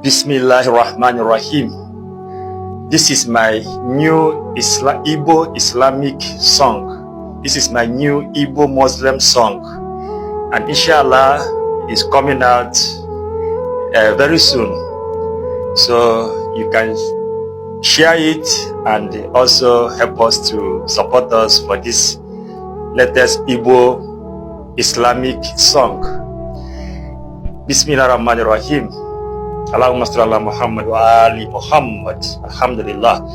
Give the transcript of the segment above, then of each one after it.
Bismillahirrahmanirrahim. This is my new Igbo Islamic song. This is my new Igbo Muslim song. And inshallah, it's coming out very soon. So you can share it and also help us to support us for this latest Igbo Islamic song. Bismillahirrahmanirrahim. Allahumma salli ala Muhammad wa ali Muhammad. Alhamdulillah.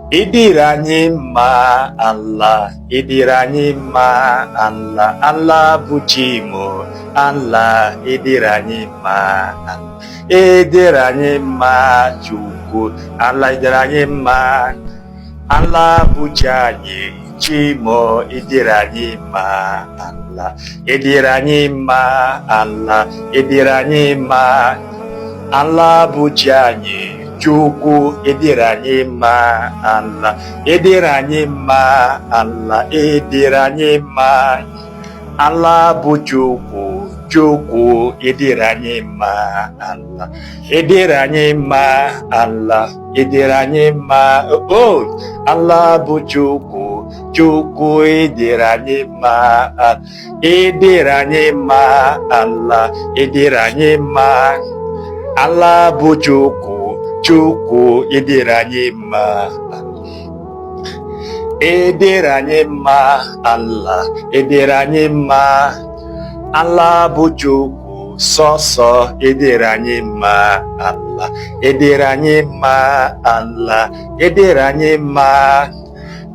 Idirani ma Allah, idirani ma Allah, Allah bujimu, Allah idirani ma Allah, idirani ma Chukwu, Allah idirani ma Allah bujani, Chimo idirani ma Allah, idirani ma Allah, idirani ma Allah bujani. Chukwu ediranye ma Allah, ediranye ma Allah, ediranye ma Allah bụ Chukwu, Chukwu ediranye ma Allah, ediranye ma Allah, ediranye ma oh Allah bụ Chukwu, Chukwu ediranye ma Allah, ediranye ma Allah, ediranye ma Allah bụ Chukwu, Chukwu ediranye ma ediranye ma Allah, ediranye ma Allah bụ Chukwu sọsọ ediranye ma Allah, ediranye ma Allah, ediranye ma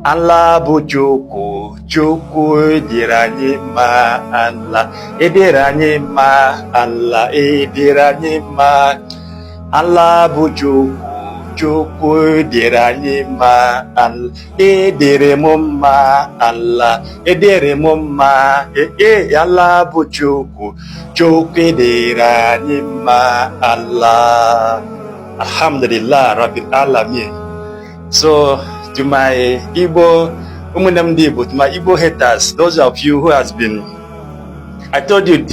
Allah bụ Chukwu, Chukwu ediranye ma Allah, ediranye ma Allah, ediranye ma Allah bụ Chukwu, Chukwu ediranye ma Allah, edere m mma Allah, edere m mma Allah bụ Chukwu, Chukwu ediranye ma Allah. Alhamdulillah Rabbil Alamin. So to my Igbo, to my Igbo haters, those of you who has been, I told you,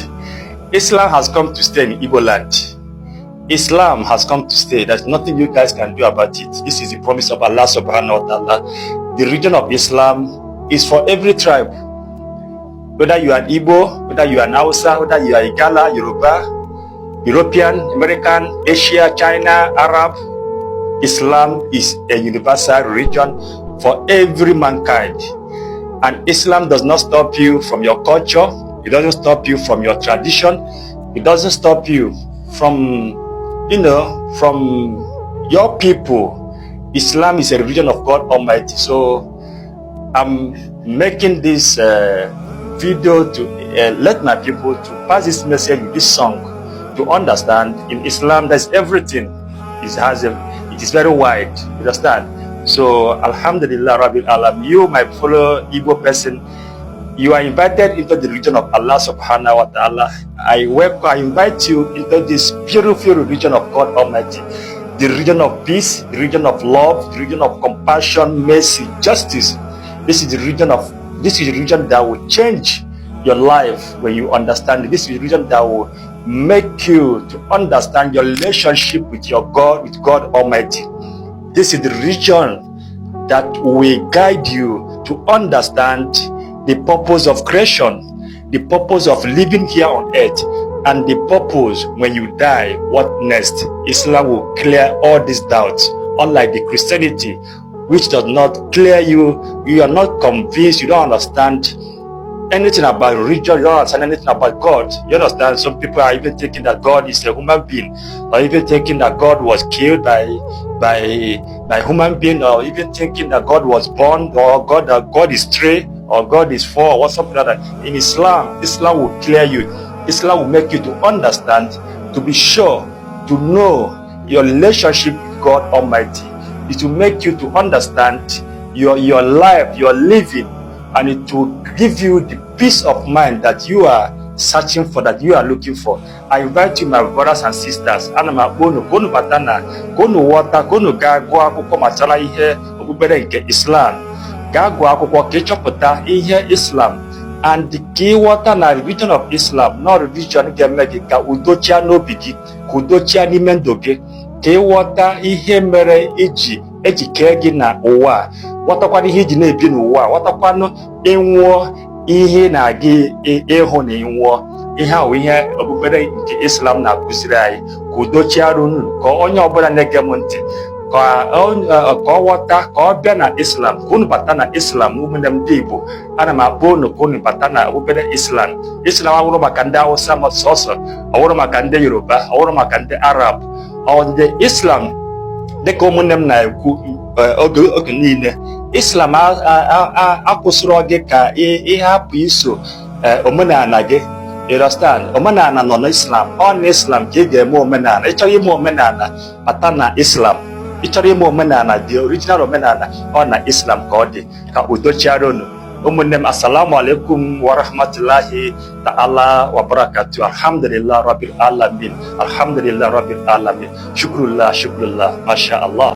Islam has come to stay in Igbo land. Islam has come to stay. There's nothing you guys can do about it. This is the promise of Allah subhanahu wa ta'ala. The religion of Islam is for every tribe. Whether you are Igbo, whether you are Hausa, whether you are Igala, Yoruba, European, American, Asia, China, Arab, Islam is a universal religion for every mankind. And Islam does not stop you from your culture. It doesn't stop you from your tradition. It doesn't stop you from from your people. Islam is a religion of God Almighty. So I'm making this video to let my people to pass this message with this song to understand in Islam there's everything. It is very wide. You understand? So Alhamdulillah Rabbil Alamin. You, my fellow Igbo person, you are invited into the religion of Allah subhanahu wa ta'ala. I invite you into this beautiful religion of God Almighty. The religion of peace, the religion of love, the religion of compassion, mercy, justice. This is the religion that will change your life when you understand it. This is the religion that will make you to understand your relationship with your God, with God Almighty. This is the religion that will guide you to understand the purpose of creation, the purpose of living here on earth, and the purpose when you die, what next. Islam will clear all these doubts, unlike the Christianity, which does not clear you. You are not convinced, you don't understand anything about religion, you don't understand anything about God. You understand? Some people are even thinking that God is a human being, or even thinking that God was killed by human being, or even thinking that God was born, or God is stray, or God is for, or something like that. In Islam, Islam will clear you. Islam will make you to understand, to be sure, to know your relationship with God Almighty. It will make you to understand your life, your living, and it will give you the peace of mind that you are searching for, that you are looking for. I invite you, my brothers and sisters, Islam. Islam and the key water na religion of Islam, not religion get make ka udochia no bigi, ka ka udo chia n'ime ndụ gị, ka ịghọta ihe mere eji kee gị na ụwa a, ghọtakwana ihe iji na-ebi n'ụwa a, ghọtakwanụ ịnwụọ ihe na-aga ịhụ na ịnwụọ. Ihe ahụ ihe okpukpere nke Islam na-akụziri anyị. Ka udo chiara unu, ka onye ọbụla na-ege m ntị ka ọ ghọta, ka ọ bịa na Islam, ka unu bata na Islam. Ụmụnne m ndị Igbo, ana m akpọ unu ka unu bata na okpukpere Islam. Islam awụrụ maka ndị Hausa sọsọ, ọwụrụ maka ndị Yoruba, ọwụrụ maka ndị Arab. Ọdịdị Islam dịka ụmụnne m na-ekwu oge niile, Islam akwụsịrọ gị ka ịhapụ iso omenala gị. Understand? Omenala nọ na Islam. Ọ na Islam ka ị ga-eme omenala. Ị chọrọ ime omenala, bata na Islam. Ị chọrọ ime omenala, dị original omenala, ọ na Islam ka ọ dị. Ka udo chiara unu. Ụmụnne m, assalamu alaikum wa rahmatullahi ta'ala wa barakatuh. Alhamdulillah rabbil alamin. Alhamdulillah rabbil alamin. Shukrullah, masha Allah.